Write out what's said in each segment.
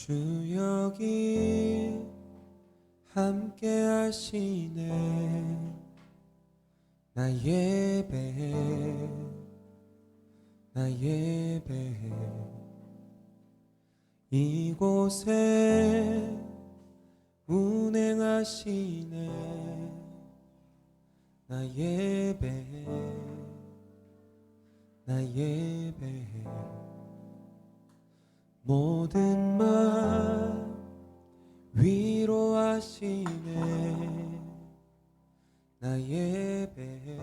주 여기 함께 하시네. 나 예배해, 나 예배해. 이곳에 운행하시네. 나 예배해, 나 예배해. 모든 맘 위로하시네. 나 예배해,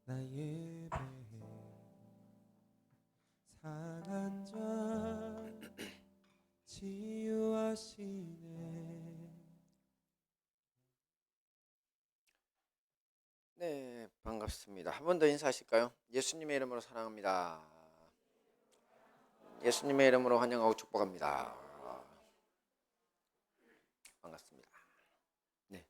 나 예배해. 상한 자 치유하시네. 네, 반갑습니다. 한 번 더 인사하실까요? 예수님의 이름으로 사랑합니다. 예수님의 이름으로 환영하고 축복합니다. 반갑습니다. 네,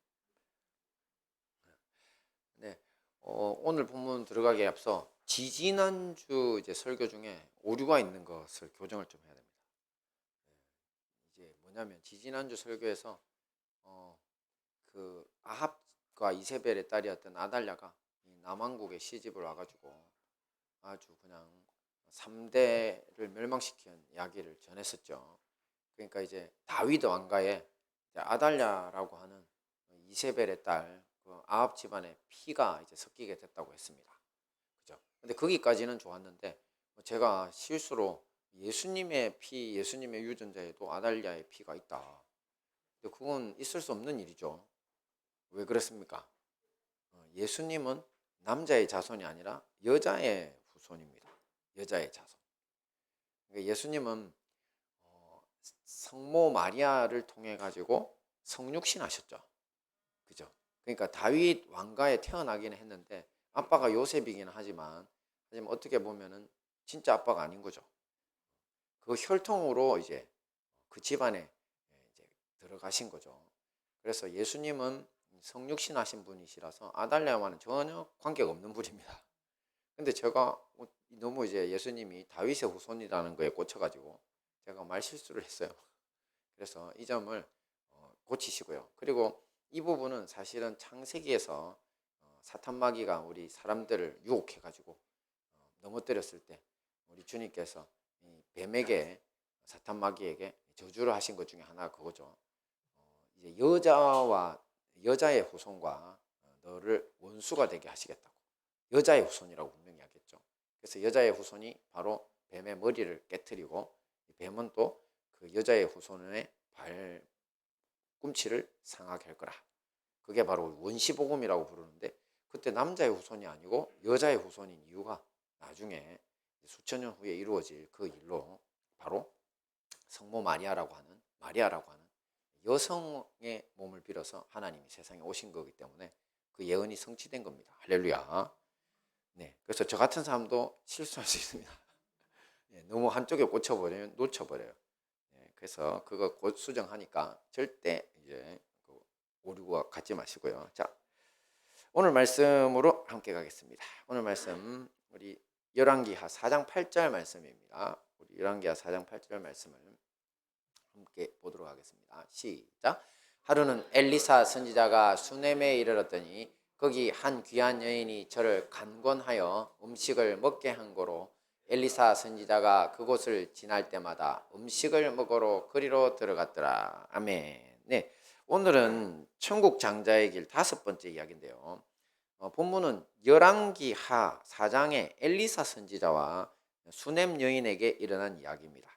네. 오늘 본문 들어가기에 앞서 지지난주 이제 설교 중에 오류가 있는 것을 교정을 좀 해야 됩니다. 이제 뭐냐면 지지난주 설교에서 그 아합과 이세벨의 딸이었던 아달랴가 이 남왕국에 시집을 와가지고 아주 그냥 3대를 멸망시킨 이야기를 전했었죠. 그러니까 이제 다윗 왕가에 아달랴라고 하는 이세벨의 딸, 그 아합 집안의 피가 이제 섞이게 됐다고 했습니다. 그죠? 근데 거기까지는 좋았는데 제가 실수로 예수님의 피, 예수님의 유전자에도 아달랴의 피가 있다. 근데 그건 있을 수 없는 일이죠. 왜 그렇습니까? 예수님은 남자의 자손이 아니라 여자의 후손입니다. 여자의 자손. 그러니까 예수님은 성모 마리아를 통해 가지고 성육신 하셨죠. 그죠? 그러니까 다윗 왕가에 태어나기는 했는데 아빠가 요셉이기는 하지만 어떻게 보면은 진짜 아빠가 아닌 거죠. 그 혈통으로 이제 그 집안에 이제 들어가신 거죠. 그래서 예수님은 성육신 하신 분이시라서 아달랴와는 전혀 관계가 없는 분입니다. 근데 제가 너무 이제 예수님이 다윗의 후손이라는 거에 꽂혀가지고 제가 말 실수를 했어요. 그래서 이 점을 고치시고요. 그리고 이 부분은 사실은 창세기에서 사탄 마귀가 우리 사람들을 유혹해가지고 넘어뜨렸을 때 우리 주님께서 이 뱀에게 사탄 마귀에게 저주를 하신 것 중에 하나가 그거죠. 이제 여자의 후손과 너를 원수가 되게 하시겠다고. 여자의 후손이라고 분명히 하겠죠. 그래서 여자의 후손이 바로 뱀의 머리를 깨뜨리고 뱀은 또 그 여자의 후손의 발꿈치를 상하게 할 거라. 그게 바로 원시복음이라고 부르는데 그때 남자의 후손이 아니고 여자의 후손인 이유가 나중에 수천 년 후에 이루어질 그 일로 바로 성모 마리아라고 하는 여성의 몸을 빌어서 하나님이 세상에 오신 거기 때문에 그 예언이 성취된 겁니다. 할렐루야. 네, 그래서 저 같은 사람도 실수할 수 있습니다. 네, 너무 한쪽에 꽂혀버리면 놓쳐버려요. 네, 그래서 그거 곧 수정하니까 절대 이제 그 오류와 갖지 마시고요. 자, 오늘 말씀으로 함께 가겠습니다. 오늘 말씀 우리 열왕기하 4장 8절 말씀입니다. 우리 열왕기하 4장 8절 말씀을 함께 보도록 하겠습니다. 시작. 하루는 엘리사 선지자가 수넴에 이르렀더니 거기 한 귀한 여인이 저를 간권하여 음식을 먹게 한 거로 엘리사 선지자가 그곳을 지날 때마다 음식을 먹으러 그리로 들어갔더라. 아멘. 네, 오늘은 천국 장자의 길 5번째 이야기인데요. 본문은 열왕기하 4장의 엘리사 선지자와 수넴 여인에게 일어난 이야기입니다.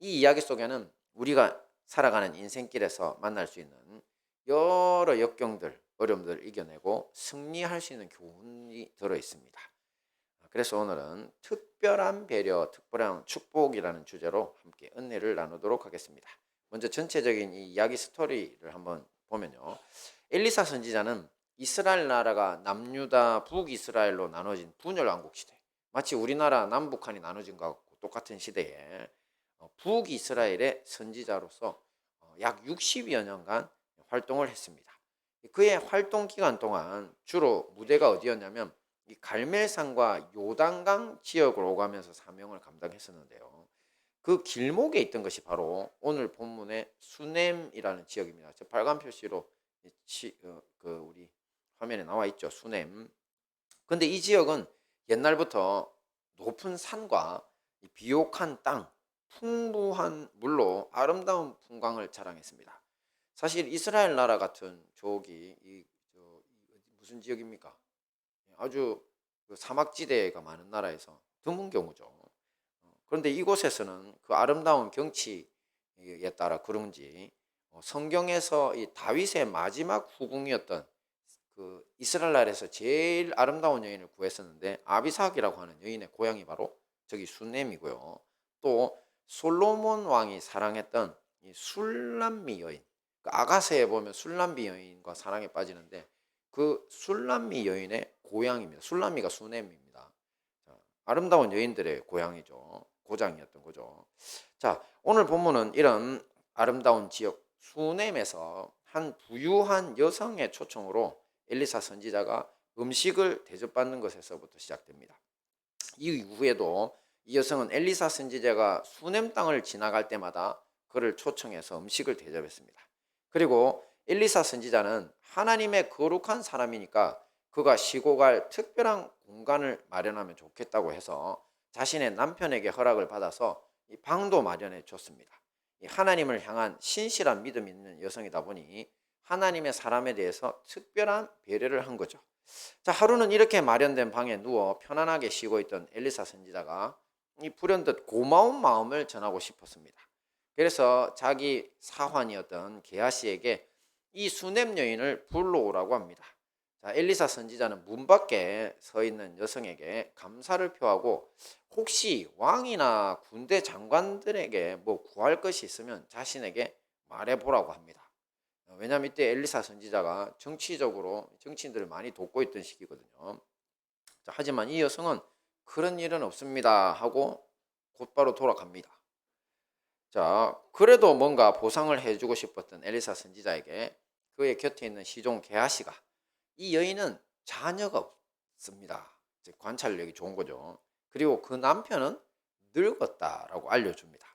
이 이야기 속에는 우리가 살아가는 인생길에서 만날 수 있는 여러 역경들, 어려움들을 이겨내고 승리할 수 있는 교훈이 들어 있습니다. 그래서 오늘은 특별한 배려, 특별한 축복이라는 주제로 함께 은혜를 나누도록 하겠습니다. 먼저 전체적인 이 이야기 스토리를 한번 보면요. 엘리사 선지자는 이스라엘 나라가 남유다 북이스라엘로 나눠진 분열 왕국 시대, 마치 우리나라 남북한이 나눠진 것과 똑같은 시대에 북이스라엘의 선지자로서 약 60여 년간 활동을 했습니다. 그의 활동 기간 동안 주로 무대가 어디였냐면 이 갈멜산과 요단강 지역을 오가면서 사명을 감당했었는데요. 그 길목에 있던 것이 바로 오늘 본문의 수넴이라는 지역입니다. 저 빨간 표시로 우리 화면에 나와 있죠. 수넴. 근데 이 지역은 옛날부터 높은 산과 비옥한 땅, 풍부한 물로 아름다운 풍광을 자랑했습니다. 사실 이스라엘 나라 같은 쪽이 무슨 지역입니까? 아주 그 사막지대가 많은 나라에서 드문 경우죠. 그런데 이곳에서는 그 아름다운 경치에 따라 그런지 성경에서 이 다윗의 마지막 후궁이었던 그 이스라엘 나라에서 제일 아름다운 여인을 구했었는데 아비삭이라고 하는 여인의 고향이 바로 저기 수넴이고요. 또 솔로몬 왕이 사랑했던 이 술람미 여인, 그 아가새에 보면 술람미 여인과 사랑에 빠지는데 그 술람미 여인의 고향입니다. 술람미가 수넴입니다. 아름다운 여인들의 고향이죠. 고장이었던 거죠. 자, 오늘 본문은 이런 아름다운 지역 수넴에서 한 부유한 여성의 초청으로 엘리사 선지자가 음식을 대접받는 것에서부터 시작됩니다. 이 이후에도 이 여성은 엘리사 선지자가 수넴 땅을 지나갈 때마다 그를 초청해서 음식을 대접했습니다. 그리고 엘리사 선지자는 하나님의 거룩한 사람이니까 그가 쉬고 갈 특별한 공간을 마련하면 좋겠다고 해서 자신의 남편에게 허락을 받아서 이 방도 마련해 줬습니다. 하나님을 향한 신실한 믿음이 있는 여성이다 보니 하나님의 사람에 대해서 특별한 배려를 한 거죠. 자, 하루는 이렇게 마련된 방에 누워 편안하게 쉬고 있던 엘리사 선지자가 이 불현듯 고마운 마음을 전하고 싶었습니다. 그래서 자기 사환이었던 게하시에게 이 수넴 여인을 불러오라고 합니다. 자, 엘리사 선지자는 문 밖에 서 있는 여성에게 감사를 표하고 혹시 왕이나 군대 장관들에게 뭐 구할 것이 있으면 자신에게 말해보라고 합니다. 왜냐하면 이때 엘리사 선지자가 정치적으로 정치인들을 많이 돕고 있던 시기거든요. 자, 하지만 이 여성은 그런 일은 없습니다 하고 곧바로 돌아갑니다. 자, 그래도 뭔가 보상을 해주고 싶었던 엘리사 선지자에게 그의 곁에 있는 시종 게하시가 이 여인은 자녀가 없습니다. 관찰력이 좋은 거죠. 그리고 그 남편은 늙었다라고 알려줍니다.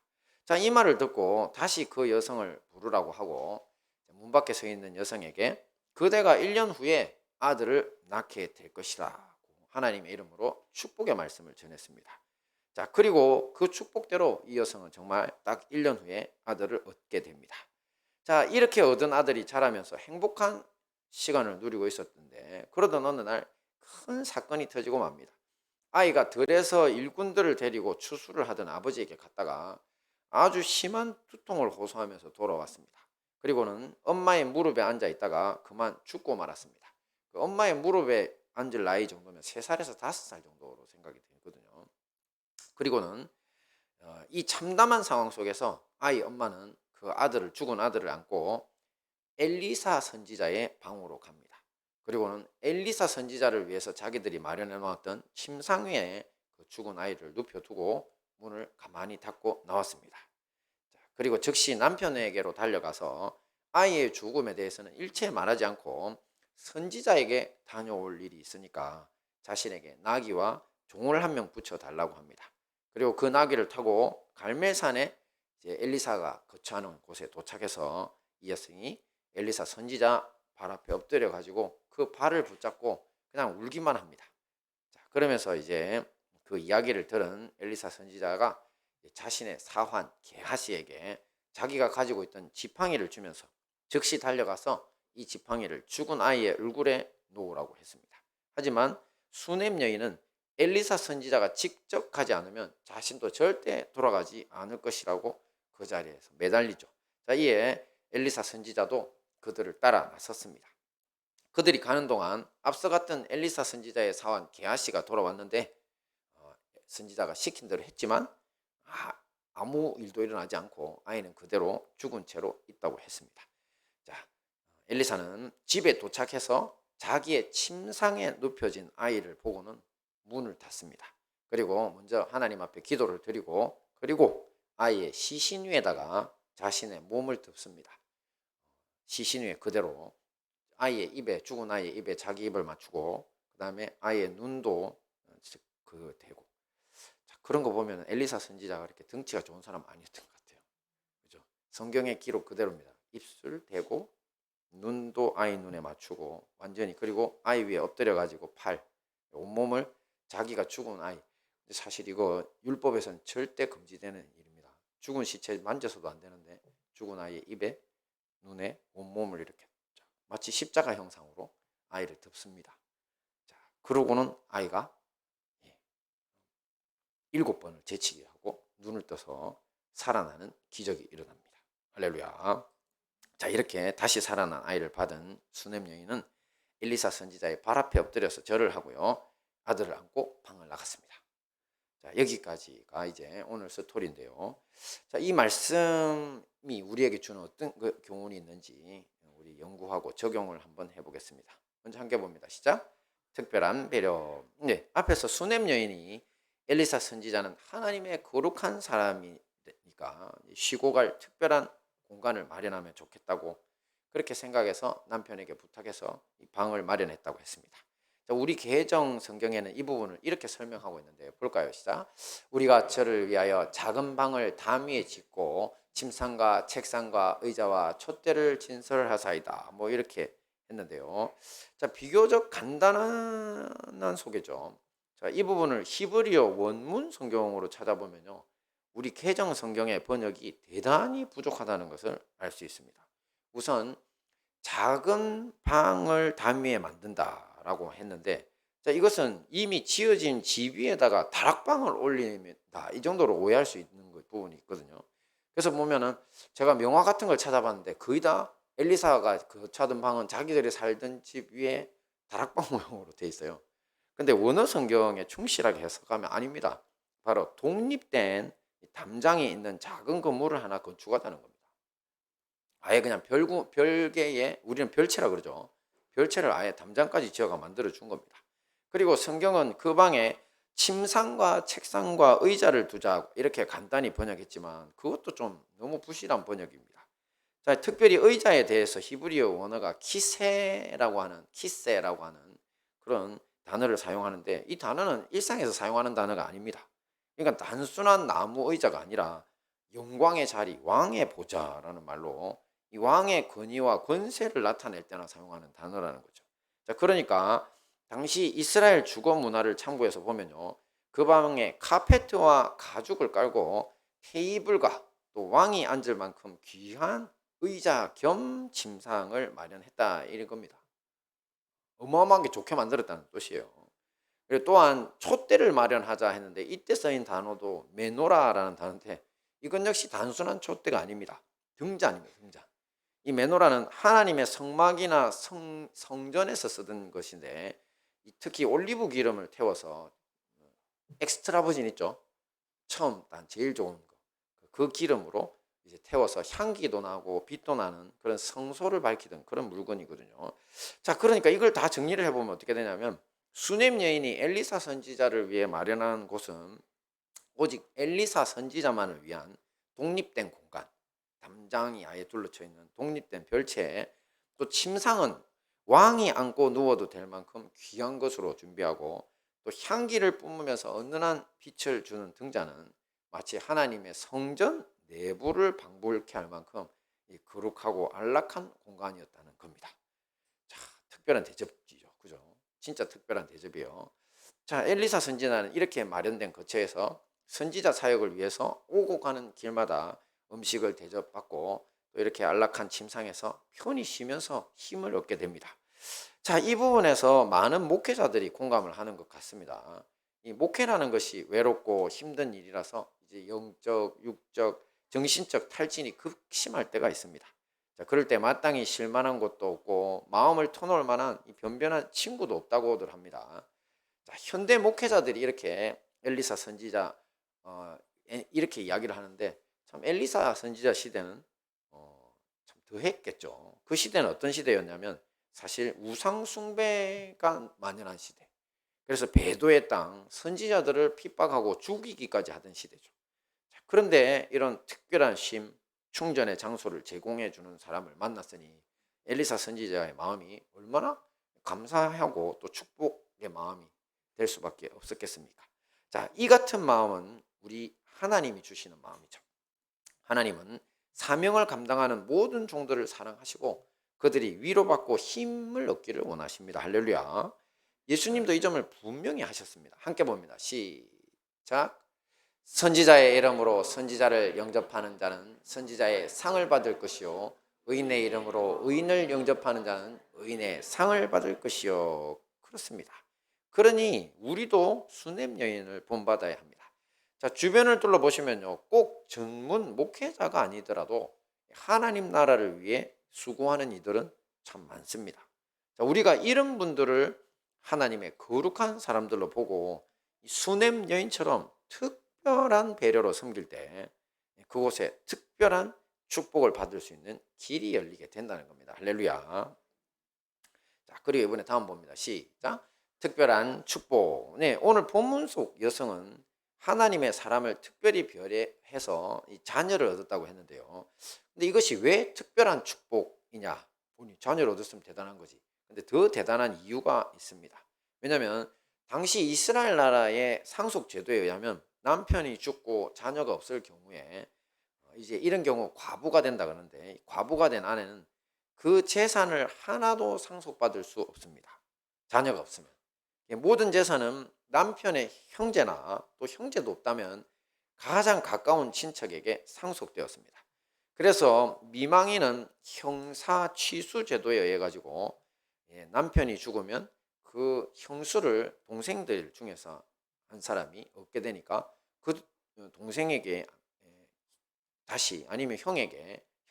자, 이 말을 듣고 다시 그 여성을 부르라고 하고 문 밖에 서 있는 여성에게 그대가 1년 후에 아들을 낳게 될 것이라 하나님의 이름으로 축복의 말씀을 전했습니다. 자, 그리고 그 축복대로 이 여성은 정말 딱 1년 후에 아들을 얻게 됩니다. 자, 이렇게 얻은 아들이 자라면서 행복한 시간을 누리고 있었는데 그러던 어느 날 큰 사건이 터지고 맙니다. 아이가 들에서 일꾼들을 데리고 추수를 하던 아버지에게 갔다가 아주 심한 두통을 호소하면서 돌아왔습니다. 그리고는 엄마의 무릎에 앉아 있다가 그만 죽고 말았습니다. 그 엄마의 무릎에 앉을 나이 정도면 3살에서 5살 정도로 생각이 되거든요. 그리고는 이 참담한 상황 속에서 아이 엄마는 그 죽은 아들을 안고 엘리사 선지자의 방으로 갑니다. 그리고는 엘리사 선지자를 위해서 자기들이 마련해 놓았던 침상 위에 그 죽은 아이를 눕혀두고 문을 가만히 닫고 나왔습니다. 그리고 즉시 남편에게로 달려가서 아이의 죽음에 대해서는 일체 말하지 않고 선지자에게 다녀올 일이 있으니까 자신에게 나귀와 종을 한 명 붙여달라고 합니다. 그리고 그 나귀를 타고 갈멜산에 이제 엘리사가 거처하는 곳에 도착해서 이 여성이 엘리사 선지자 발 앞에 엎드려 가지고 그 발을 붙잡고 그냥 울기만 합니다. 자, 그러면서 이제 그 이야기를 들은 엘리사 선지자가 자신의 사환 게하시에게 자기가 가지고 있던 지팡이를 주면서 즉시 달려가서 이 지팡이를 죽은 아이의 얼굴에 놓으라고 했습니다. 하지만 수넴 여인은 엘리사 선지자가 직접 가지 않으면 자신도 절대 돌아가지 않을 것이라고 그 자리에서 매달리죠. 자, 이에 엘리사 선지자도 그들을 따라 나섰습니다. 그들이 가는 동안 앞서 갔던 엘리사 선지자의 사환 게하시가 돌아왔는데 선지자가 시킨 대로 했지만 아무 일도 일어나지 않고 아이는 그대로 죽은 채로 있다고 했습니다. 자, 엘리사는 집에 도착해서 자기의 침상에 눕혀진 아이를 보고는 문을 닫습니다. 그리고 먼저 하나님 앞에 기도를 드리고 그리고 아이의 시신 위에다가 자신의 몸을 덮습니다. 시신 위에 그대로 아이의 입에 죽은 아이의 입에 자기 입을 맞추고 그 다음에 아이의 눈도 대고 그런 거 보면 엘리사 선지자가 이렇게 덩치가 좋은 사람 아니었던 것 같아요. 그죠? 성경의 기록 그대로입니다. 입술 대고 눈도 아이 눈에 맞추고 완전히, 그리고 아이 위에 엎드려 가지고 팔, 온몸을, 자기가 죽은 아이, 사실 이거 율법에서는 절대 금지되는 일입니다. 죽은 시체 만져서도 안 되는데 죽은 아이의 입에, 눈에, 온몸을 이렇게 마치 십자가 형상으로 아이를 덮습니다. 자, 그러고는 아이가 7번을 재치기 하고 눈을 떠서 살아나는 기적이 일어납니다. 할렐루야. 자, 이렇게 다시 살아난 아이를 받은 수넴 여인은 엘리사 선지자의 발 앞에 엎드려서 절을 하고요, 아들을 안고 방을 나갔습니다. 자, 여기까지가 이제 오늘 스토리인데요. 자, 이 말씀이 우리에게 주는 어떤 교훈이 있는지 우리 연구하고 적용을 한번 해보겠습니다. 먼저 함께 봅니다. 시작. 특별한 배려. 네, 앞에서 수넴 여인이 엘리사 선지자는 하나님의 거룩한 사람이니까 쉬고 갈 특별한 공간을 마련하면 좋겠다고 그렇게 생각해서 남편에게 부탁해서 이 방을 마련했다고 했습니다. 자, 우리 개정 성경에는 이 부분을 이렇게 설명하고 있는데 볼까요? 시작. 우리가 저를 위하여 작은 방을 담 위에 짓고 침상과 책상과 의자와 촛대를 진설하사이다. 뭐 이렇게 했는데요. 자, 비교적 간단한 소개죠. 자, 이 부분을 히브리어 원문 성경으로 찾아보면요, 우리 개정 성경의 번역이 대단히 부족하다는 것을 알 수 있습니다. 우선 작은 방을 담 위에 만든다라고 했는데, 자, 이것은 이미 지어진 집 위에다가 다락방을 올린다, 이 정도로 오해할 수 있는 부분이 있거든요. 그래서 보면은 제가 명화 같은 걸 찾아봤는데 거의 다 엘리사가 거처하던 방은 자기들이 살던 집 위에 다락방 모양으로 돼 있어요. 근데 원어 성경에 충실하게 해석하면 아닙니다. 바로 독립된 담장이 있는 작은 건물을 하나 건축하다는 겁니다. 아예 그냥 별개의, 우리는 별채라 그러죠. 별채를 아예 담장까지 지어가 만들어 준 겁니다. 그리고 성경은 그 방에 침상과 책상과 의자를 두자 이렇게 간단히 번역했지만 그것도 좀 너무 부실한 번역입니다. 자, 특별히 의자에 대해서 히브리어 원어가 키세라고 하는 그런 단어를 사용하는데, 이 단어는 일상에서 사용하는 단어가 아닙니다. 그러니까 단순한 나무 의자가 아니라 영광의 자리, 왕의 보좌라는 말로 이 왕의 권위와 권세를 나타낼 때나 사용하는 단어라는 거죠. 자, 그러니까 당시 이스라엘 주거 문화를 참고해서 보면요, 그 방에 카페트와 가죽을 깔고 테이블과 또 왕이 앉을 만큼 귀한 의자 겸 침상을 마련했다, 이런 겁니다. 어마어마하게 좋게 만들었다는 뜻이에요. 그리고 또한 촛대를 마련하자 했는데 이때 쓰인 단어도 메노라라는 단어인데 이건 역시 단순한 촛대가 아닙니다. 등잔입니다. 등잔. 이 메노라는 하나님의 성막이나 성전에서 쓰던 것인데, 특히 올리브 기름을 태워서 엑스트라 버진 있죠. 처음 난 제일 좋은 거. 그 기름으로 이제 태워서 향기도 나고 빛도 나는 그런 성소를 밝히던 그런 물건이거든요. 자, 그러니까 이걸 다 정리를 해보면 어떻게 되냐면, 수넴 여인이 엘리사 선지자를 위해 마련한 곳은 오직 엘리사 선지자만을 위한 독립된 공간, 담장이 아예 둘러쳐 있는 독립된 별채, 또 침상은 왕이 앉고 누워도 될 만큼 귀한 것으로 준비하고, 또 향기를 뿜으면서 은은한 빛을 주는 등잔은 마치 하나님의 성전 내부를 방불케 할 만큼 거룩하고 안락한 공간이었다는 겁니다. 자, 특별한 대접이죠, 그죠? 진짜 특별한 대접이에요. 자, 엘리사 선지자는 이렇게 마련된 거처에서 선지자 사역을 위해서 오고 가는 길마다 음식을 대접받고 또 이렇게 안락한 침상에서 편히 쉬면서 힘을 얻게 됩니다. 자, 이 부분에서 많은 목회자들이 공감을 하는 것 같습니다. 이 목회라는 것이 외롭고 힘든 일이라서 이제 영적, 육적, 정신적 탈진이 극심할 때가 있습니다. 자, 그럴 때 마땅히 쉴 만한 곳도 없고 마음을 터놓을 만한 변변한 친구도 없다고들 합니다. 자, 현대 목회자들이 이렇게 엘리사 선지자 이렇게 이야기를 하는데, 참 엘리사 선지자 시대는 참 더했겠죠. 그 시대는 어떤 시대였냐면 사실 우상 숭배가 만연한 시대. 그래서 배도의 땅, 선지자들을 핍박하고 죽이기까지 하던 시대죠. 자, 그런데 이런 특별한 쉼, 충전의 장소를 제공해 주는 사람을 만났으니 엘리사 선지자의 마음이 얼마나 감사하고 또 축복의 마음이 될 수밖에 없었겠습니까? 자, 이 같은 마음은 우리 하나님이 주시는 마음이죠. 하나님은 사명을 감당하는 모든 종들을 사랑하시고 그들이 위로받고 힘을 얻기를 원하십니다. 할렐루야. 예수님도 이 점을 분명히 하셨습니다. 함께 봅니다. 시작. 선지자의 이름으로 선지자를 영접하는 자는 선지자의 상을 받을 것이요 의인의 이름으로 의인을 영접하는 자는 의인의 상을 받을 것이요. 그렇습니다. 그러니 우리도 수냄 여인을 본받아야 합니다. 자, 주변을 둘러보시면요, 꼭 전문 목회자가 아니더라도 하나님 나라를 위해 수고하는 이들은 참 많습니다. 자, 우리가 이런 분들을 하나님의 거룩한 사람들로 보고 수냄 여인처럼 특별한 배려로 섬길 때 그곳에 특별한 축복을 받을 수 있는 길이 열리게 된다는 겁니다. 할렐루야. 자, 그리고 이번에 다음 봅니다. 시작. 특별한 축복. 네, 오늘 본문 속 여성은 하나님의 사람을 특별히 배려해서 이 자녀를 얻었다고 했는데요. 근데 이것이 왜 특별한 축복이냐? 보니 자녀를 얻었으면 대단한 거지. 근데 더 대단한 이유가 있습니다. 왜냐하면 당시 이스라엘 나라의 상속 제도에 의하면 남편이 죽고 자녀가 없을 경우에 이제 이런 경우 과부가 된다 그러는데 과부가 된 아내는 그 재산을 하나도 상속받을 수 없습니다. 자녀가 없으면. 모든 재산은 남편의 형제나 또 형제도 없다면 가장 가까운 친척에게 상속되었습니다. 그래서 미망인은 형사 취수 제도에 의해 가지고 남편이 죽으면 그 형수를 동생들 중에서 한 사람이 얻게 되니까 그 동생에게 다시 아니면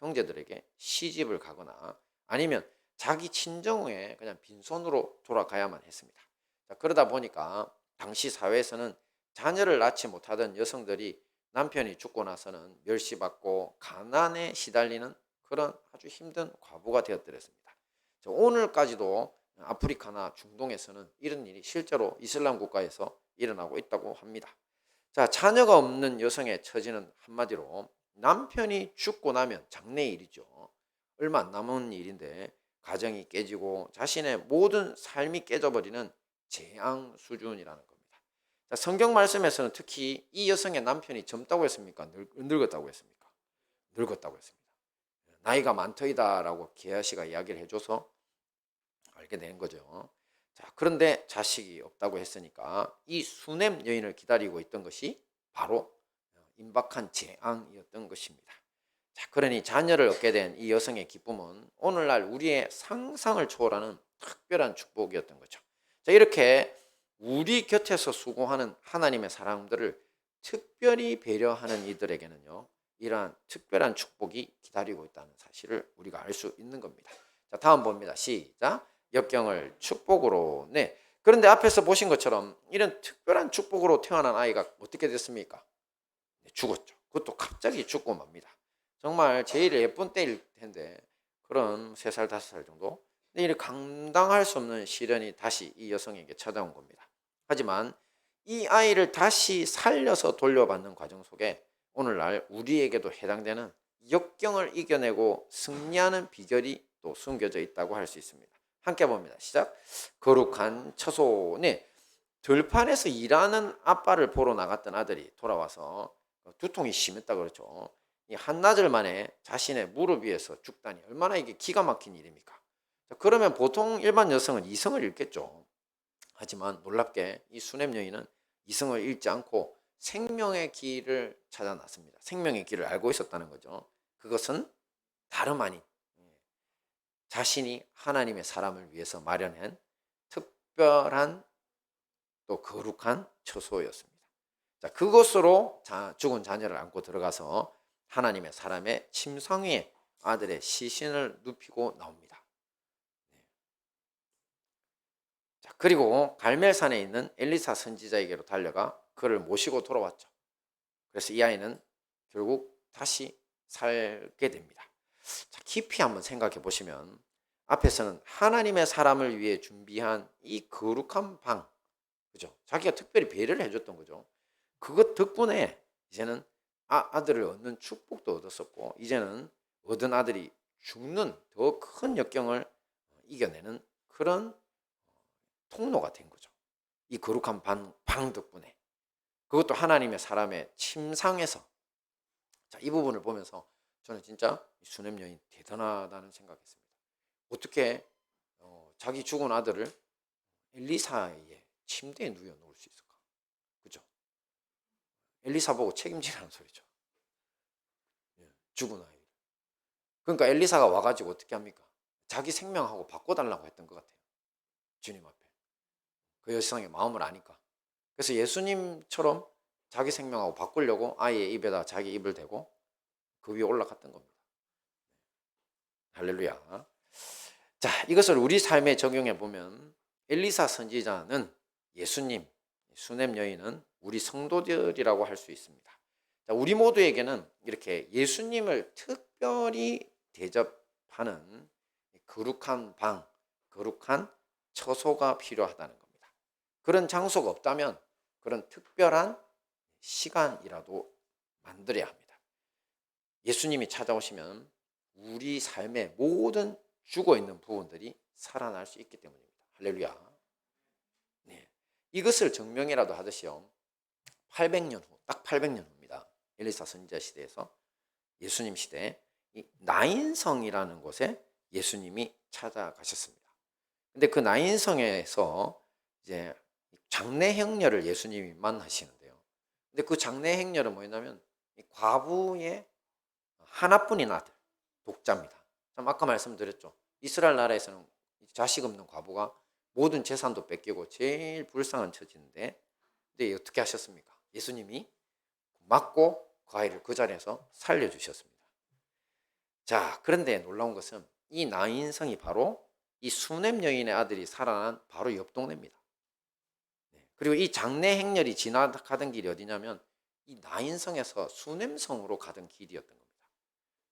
형제들에게 시집을 가거나 아니면 자기 친정에 그냥 빈손으로 돌아가야만 했습니다. 자, 그러다 보니까 당시 사회에서는 자녀를 낳지 못하던 여성들이 남편이 죽고 나서는 멸시받고 가난에 시달리는 그런 아주 힘든 과부가 되었더랬습니다. 오늘까지도 아프리카나 중동에서는 이런 일이 실제로 이슬람 국가에서 일어나고 있다고 합니다. 자, 자녀가 없는 여성의 처지는 한마디로 남편이 죽고 나면 장래일이죠. 얼마 안 남은 일인데 가정이 깨지고 자신의 모든 삶이 깨져버리는 재앙 수준이라는 겁니다. 자, 성경 말씀에서는 특히 이 여성의 남편이 젊다고 했습니까? 늙었다고 했습니까? 늙었다고 했습니다. 나이가 많더이다라고 게하시가 이야기를 해줘서 알게 된 거죠. 자, 그런데 자식이 없다고 했으니까 이 수냄 여인을 기다리고 있던 것이 바로 임박한 재앙이었던 것입니다. 자, 그러니 자녀를 얻게 된 이 여성의 기쁨은 오늘날 우리의 상상을 초월하는 특별한 축복이었던 거죠. 자, 이렇게 우리 곁에서 수고하는 하나님의 사람들을 특별히 배려하는 이들에게는요, 이러한 특별한 축복이 기다리고 있다는 사실을 우리가 알 수 있는 겁니다. 자, 다음 봅니다. 시작. 역경을 축복으로. 네. 그런데 앞에서 보신 것처럼 이런 특별한 축복으로 태어난 아이가 어떻게 됐습니까? 네, 죽었죠. 그것도 갑자기 죽고 맙니다. 정말 제일 예쁜 때일 텐데 그런 3살, 5살 정도. 근데 이 감당할 수 없는 시련이 다시 이 여성에게 찾아온 겁니다. 하지만 이 아이를 다시 살려서 돌려받는 과정 속에 오늘날 우리에게도 해당되는 역경을 이겨내고 승리하는 비결이 또 숨겨져 있다고 할 수 있습니다. 함께 봅니다. 시작. 거룩한 처소. 네. 들판에서 일하는 아빠를 보러 나갔던 아들이 돌아와서 두통이 심했다 그렇죠. 이 한나절 만에 자신의 무릎 위에서 죽다니 얼마나 이게 기가 막힌 일입니까? 그러면 보통 일반 여성은 이성을 잃겠죠. 하지만 놀랍게 이 수냄 여인은 이성을 잃지 않고 생명의 길을 찾아 났습니다. 생명의 길을 알고 있었다는 거죠. 그것은 다름 아닌 자신이 하나님의 사람을 위해서 마련한 특별한 또 거룩한 처소였습니다. 자, 그곳으로 죽은 자녀를 안고 들어가서 하나님의 사람의 침상 위에 아들의 시신을 눕히고 나옵니다. 자, 그리고 갈멜산에 있는 엘리사 선지자에게로 달려가 그를 모시고 돌아왔죠. 그래서 이 아이는 결국 다시 살게 됩니다. 자, 깊이 한번 생각해 보시면 앞에서는 하나님의 사람을 위해 준비한 이 거룩한 방, 그죠? 자기가 특별히 배려를 해줬던 거죠. 그것 덕분에 이제는 아들을 얻는 축복도 얻었었고 이제는 얻은 아들이 죽는 더 큰 역경을 이겨내는 그런 통로가 된 거죠. 이 거룩한 방 덕분에. 그것도 하나님의 사람의 침상에서. 자, 이 부분을 보면서 저는 진짜 수넴 여인 대단하다는 생각했습니다. 어떻게 자기 죽은 아들을 엘리사의 침대에 누워 놓을 수 있을까? 그죠? 엘리사 보고 책임지라는 소리죠. 죽은 아이. 그러니까 엘리사가 와가지고 어떻게 합니까? 자기 생명하고 바꿔달라고 했던 것 같아요. 주님 앞에. 그 여성의 마음을 아니까. 그래서 예수님처럼 자기 생명하고 바꾸려고 아이의 입에다 자기 입을 대고 그 위에 올라갔던 겁니다. 할렐루야. 자, 이것을 우리 삶에 적용해 보면 엘리사 선지자는 예수님, 수넴 여인은 우리 성도들이라고 할 수 있습니다. 자, 우리 모두에게는 이렇게 예수님을 특별히 대접하는 거룩한 방, 거룩한 처소가 필요하다는 겁니다. 그런 장소가 없다면 그런 특별한 시간이라도 만들어야 합니다. 예수님이 찾아오시면 우리 삶의 모든 죽어있는 부분들이 살아날 수 있기 때문입니다. 할렐루야. 네. 이것을 증명이라도 하듯이요. 800년 후, 딱 800년 후입니다. 엘리사 선지자 시대에서 예수님 시대에 이 나인성이라는 곳에 예수님이 찾아가셨습니다. 근데 그 나인성에서 이제 장례 행렬을 예수님이 만나시는데요. 근데 그 장례 행렬은 뭐냐면 과부의 하나뿐인 아들, 독자입니다. 참 아까 말씀드렸죠. 이스라엘 나라에서는 자식 없는 과부가 모든 재산도 뺏기고 제일 불쌍한 처지인데, 근데 어떻게 하셨습니까? 예수님이 맞고 그 아이를 그 자리에서 살려주셨습니다. 자, 그런데 놀라운 것은 이 나인성이 바로 이 수넴 여인의 아들이 살아난 바로 옆 동네입니다. 그리고 이 장례 행렬이 지나가던 길이 어디냐면 이 나인성에서 수넴성으로 가던 길이었던 겁니다.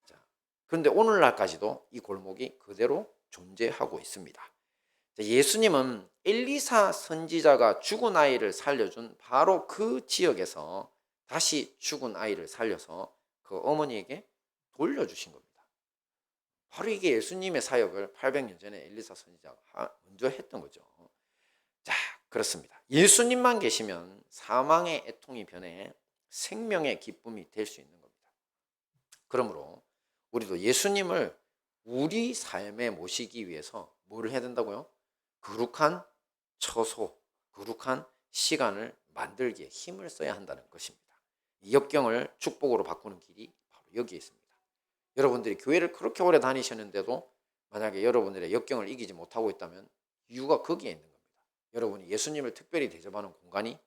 자, 그런데 오늘날까지도 이 골목이 그대로 존재하고 있습니다. 자, 예수님은 엘리사 선지자가 죽은 아이를 살려준 바로 그 지역에서 다시 죽은 아이를 살려서 그 어머니에게 돌려주신 겁니다. 바로 이게 예수님의 사역을 800년 전에 엘리사 선지자가 먼저 했던 거죠. 자, 그렇습니다. 예수님만 계시면 사망의 애통이 변해 생명의 기쁨이 될 수 있는 겁니다. 그러므로 우리도 예수님을 우리 삶에 모시기 위해서 뭐를 해야 된다고요? 거룩한 처소, 거룩한 시간을 만들기에 힘을 써야 한다는 것입니다. 이 역경을 축복으로 바꾸는 길이 바로 여기에 있습니다. 여러분들이 교회를 그렇게 오래 다니셨는데도 만약에 여러분들의 역경을 이기지 못하고 있다면 이유가 거기에 있는 겁니다. 여러분이 예수님을 특별히 대접하는 공간이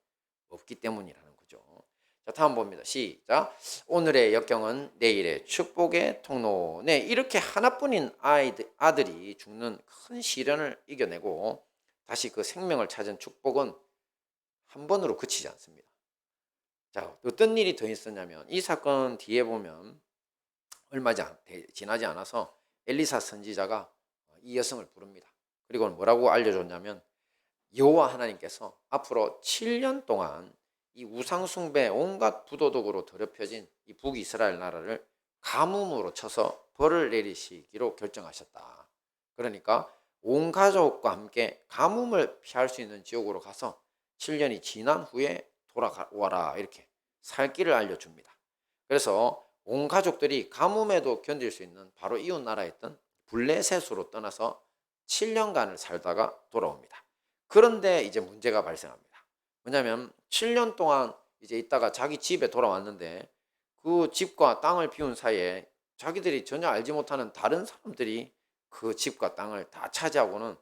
없기 때문이라는 거죠. 자, 다음 봅니다. 시작. 오늘의 역경은 내일의 축복의 통로. 네, 이렇게 하나뿐인 아들이 죽는 큰 시련을 이겨내고 다시 그 생명을 찾은 축복은 한 번으로 그치지 않습니다. 자, 어떤 일이 더 있었냐면 이 사건 뒤에 보면 얼마 지나지 않아서 엘리사 선지자가 이 여성을 부릅니다. 그리고 뭐라고 알려줬냐면 여호와 하나님께서 앞으로 7년 동안 이 우상숭배 온갖 부도덕으로 더럽혀진 이 북이스라엘 나라를 가뭄으로 쳐서 벌을 내리시기로 결정하셨다. 그러니까 온 가족과 함께 가뭄을 피할 수 있는 지역으로 가서 7년이 지난 후에 돌아와라, 이렇게 살 길을 알려줍니다. 그래서 온 가족들이 가뭄에도 견딜 수 있는 바로 이웃 나라였던 블레셋으로 떠나서 7년간을 살다가 돌아옵니다. 그런데 이제 문제가 발생합니다. 왜냐하면 7년 동안 이제 있다가 자기 집에 돌아왔는데 그 집과 땅을 비운 사이에 자기들이 전혀 알지 못하는 다른 사람들이 그 집과 땅을 다 차지하고는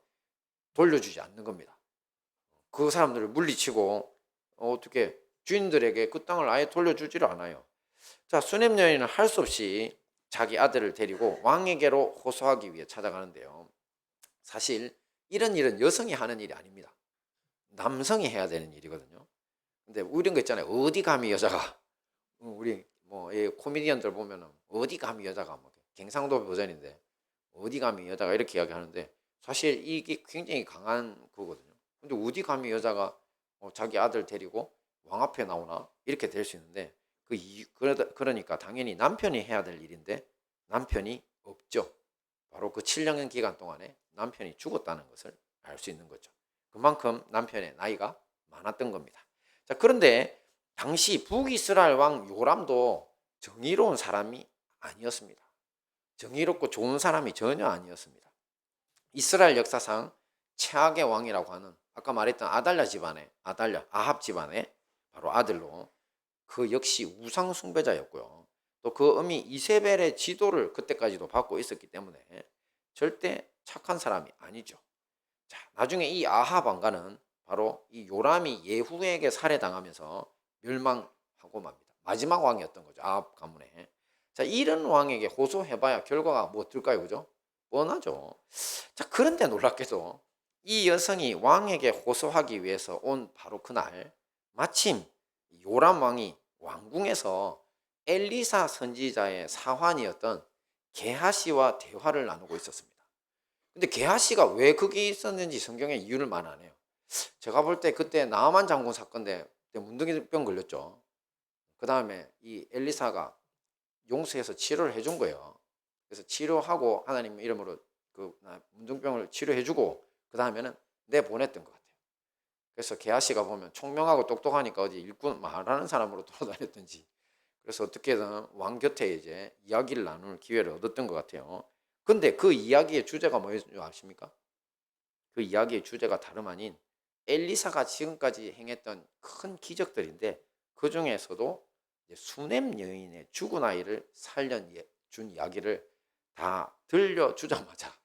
돌려주지 않는 겁니다. 그 사람들을 물리치고 어떻게 주인들에게 그 땅을 아예 돌려주지를 않아요. 자, 수넴 여인은 할 수 없이 자기 아들을 데리고 왕에게로 호소하기 위해 찾아가는데요. 사실 이런 일은 여성이 하는 일이 아닙니다. 남성이 해야 되는 일이거든요. 근데 이런 거 있잖아요. 어디 감히 여자가, 우리 뭐 코미디언들 보면은 어디 감히 여자가, 뭐 갱상도 버전인데 어디 감히 여자가 이렇게 이야기하는데 사실 이게 굉장히 강한 거거든요. 근데 어디 감히 여자가 자기 아들 데리고 왕 앞에 나오나, 이렇게 될 수 있는데 그러니까 당연히 남편이 해야 될 일인데 남편이 없죠. 바로 그 7년 기간 동안에 남편이 죽었다는 것을 알 수 있는 거죠. 그만큼 남편의 나이가 많았던 겁니다. 자, 그런데 당시 북이스라엘 왕 요람도 정의로운 사람이 아니었습니다. 정의롭고 좋은 사람이 전혀 아니었습니다. 이스라엘 역사상 최악의 왕이라고 하는 아까 말했던 아달랴 집안의 아합 집안의 바로 아들로 그 역시 우상 숭배자였고요. 또 그 어미 이세벨의 지도를 그때까지도 받고 있었기 때문에 절대 착한 사람이 아니죠. 자, 나중에 이 아합 왕가는 바로 이 요람이 예후에게 살해당하면서 멸망하고 맙니다. 마지막 왕이었던 거죠. 아합 가문에. 자, 이런 왕에게 호소해봐야 결과가 뭐 어떨까요? 그죠? 뻔하죠. 자, 그런데 놀랍게도 이 여성이 왕에게 호소하기 위해서 온 바로 그날 마침 요람 왕이 왕궁에서 엘리사 선지자의 사환이었던 게하시와 대화를 나누고 있었습니다. 근데 게하시가 왜 거기 있었는지 성경에 이유를 말 안 해요. 제가 볼 때 그때 나아만 장군 사건 때 문둥이병 걸렸죠. 그 다음에 이 엘리사가 용서해서 치료를 해준 거예요. 그래서 치료하고 하나님 이름으로 그 문둥병을 치료해주고 그 다음에는 내보냈던 것 같아요. 그래서 게하시가 보면 총명하고 똑똑하니까 어디 일꾼 말하는 사람으로 돌아다녔던지 그래서 어떻게든 왕 곁에 이제 이야기를 나눌 기회를 얻었던 것 같아요. 근데 그 이야기의 주제가 뭐였는지 아십니까? 그 이야기의 주제가 다름 아닌 엘리사가 지금까지 행했던 큰 기적들인데 그 중에서도 수넴 여인의 죽은 아이를 살려준 이야기를 다 들려주자마자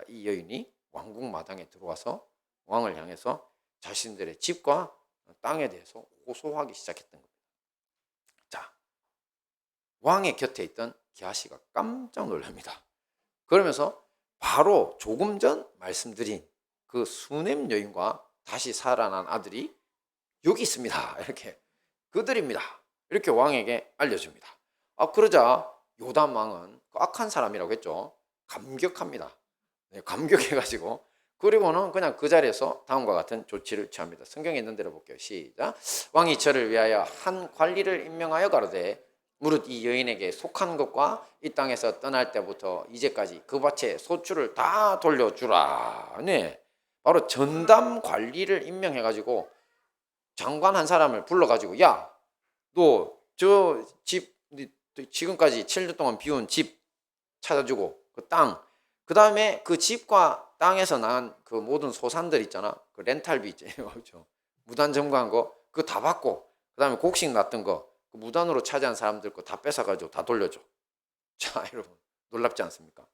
이 여인이 왕궁 마당에 들어와서 왕을 향해서 자신들의 집과 땅에 대해서 호소하기 시작했던 겁니다. 자, 왕의 곁에 있던 게하시가 깜짝 놀랍니다. 그러면서 바로 조금 전 말씀드린 그 수넴 여인과 다시 살아난 아들이 여기 있습니다. 이렇게 그들입니다. 이렇게 왕에게 알려줍니다. 그러자 요담 왕은 악한 사람이라고 했죠. 감격합니다. 네, 감격해가지고 그리고는 그냥 그 자리에서 다음과 같은 조치를 취합니다. 성경에 있는 대로 볼게요. 시작. 왕이 저를 위하여 한 관리를 임명하여 가로되 무릇 이 여인에게 속한 것과 이 땅에서 떠날 때부터 이제까지 그 밭의 소출을 다 돌려주라. 네, 바로 전담 관리를 임명해가지고 장관 한 사람을 불러가지고 야, 너 저 집 지금까지 7년 동안 비운 집 찾아주고 그 땅, 그 다음에 그 집과 땅에서 난 그 모든 소산들 있잖아. 그 렌탈비 있잖아요. 그렇죠? 무단 점거한 거 그거 다 받고 그 다음에 곡식 났던 거 그 무단으로 차지한 사람들 거 다 뺏어가지고 다 돌려줘. 자, 여러분 놀랍지 않습니까?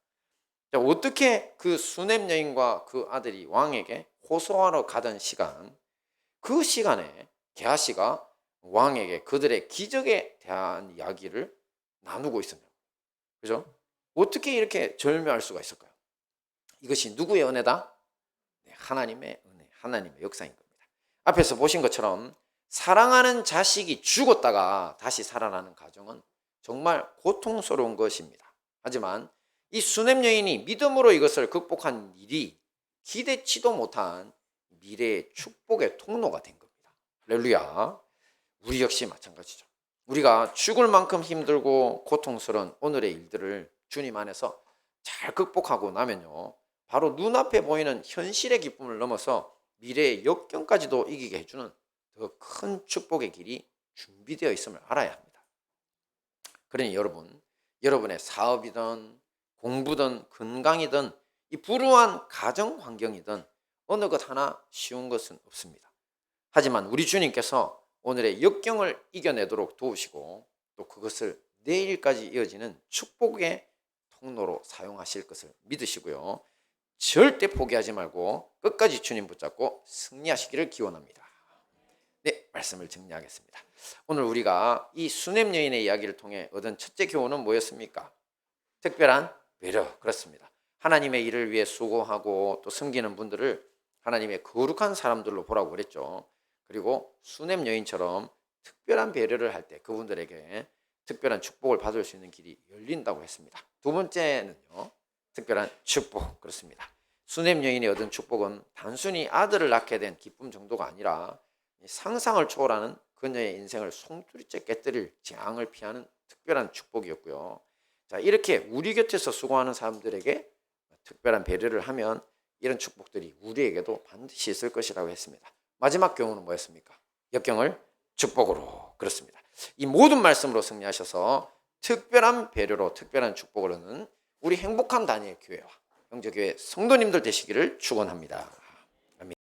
자, 어떻게 그 수넴 여인과 그 아들이 왕에게 호소하러 가던 시간, 그 시간에 게하시가 왕에게 그들의 기적에 대한 이야기를 나누고 있습니다. 그죠? 어떻게 이렇게 절묘할 수가 있을까요? 이것이 누구의 은혜다? 네, 하나님의 은혜, 하나님의 역사인 겁니다. 앞에서 보신 것처럼 사랑하는 자식이 죽었다가 다시 살아나는 가정은 정말 고통스러운 것입니다. 하지만 이 수넴 여인이 믿음으로 이것을 극복한 일이 기대치도 못한 미래의 축복의 통로가 된 겁니다. 할렐루야. 우리 역시 마찬가지죠. 우리가 죽을 만큼 힘들고 고통스러운 오늘의 일들을 주님 안에서 잘 극복하고 나면요, 바로 눈앞에 보이는 현실의 기쁨을 넘어서 미래의 역경까지도 이기게 해주는 더 큰 축복의 길이 준비되어 있음을 알아야 합니다. 그러니 여러분의 사업이든 공부든 건강이든 이 불우한 가정 환경이든 어느 것 하나 쉬운 것은 없습니다. 하지만 우리 주님께서 오늘의 역경을 이겨내도록 도우시고 또 그것을 내일까지 이어지는 축복의 통로로 사용하실 것을 믿으시고요. 절대 포기하지 말고 끝까지 주님 붙잡고 승리하시기를 기원합니다. 네, 말씀을 정리하겠습니다. 오늘 우리가 이 수넴 여인의 이야기를 통해 얻은 첫째 교훈은 뭐였습니까? 특별한 배려. 그렇습니다. 하나님의 일을 위해 수고하고 또 섬기는 분들을 하나님의 거룩한 사람들로 보라고 그랬죠. 그리고 수넴 여인처럼 특별한 배려를 할 때 그분들에게 특별한 축복을 받을 수 있는 길이 열린다고 했습니다. 두 번째는요, 특별한 축복. 그렇습니다. 수넴 여인이 얻은 축복은 단순히 아들을 낳게 된 기쁨 정도가 아니라 상상을 초월하는 그녀의 인생을 송두리째 깨뜨릴 재앙을 피하는 특별한 축복이었고요. 자, 이렇게 우리 곁에서 수고하는 사람들에게 특별한 배려를 하면 이런 축복들이 우리에게도 반드시 있을 것이라고 했습니다. 마지막 교훈은 뭐였습니까? 역경을 축복으로. 그렇습니다. 이 모든 말씀으로 승리하셔서 특별한 배려로 특별한 축복을 얻는 우리 행복한 다니엘 교회와 형제교회 성도님들 되시기를 축원합니다.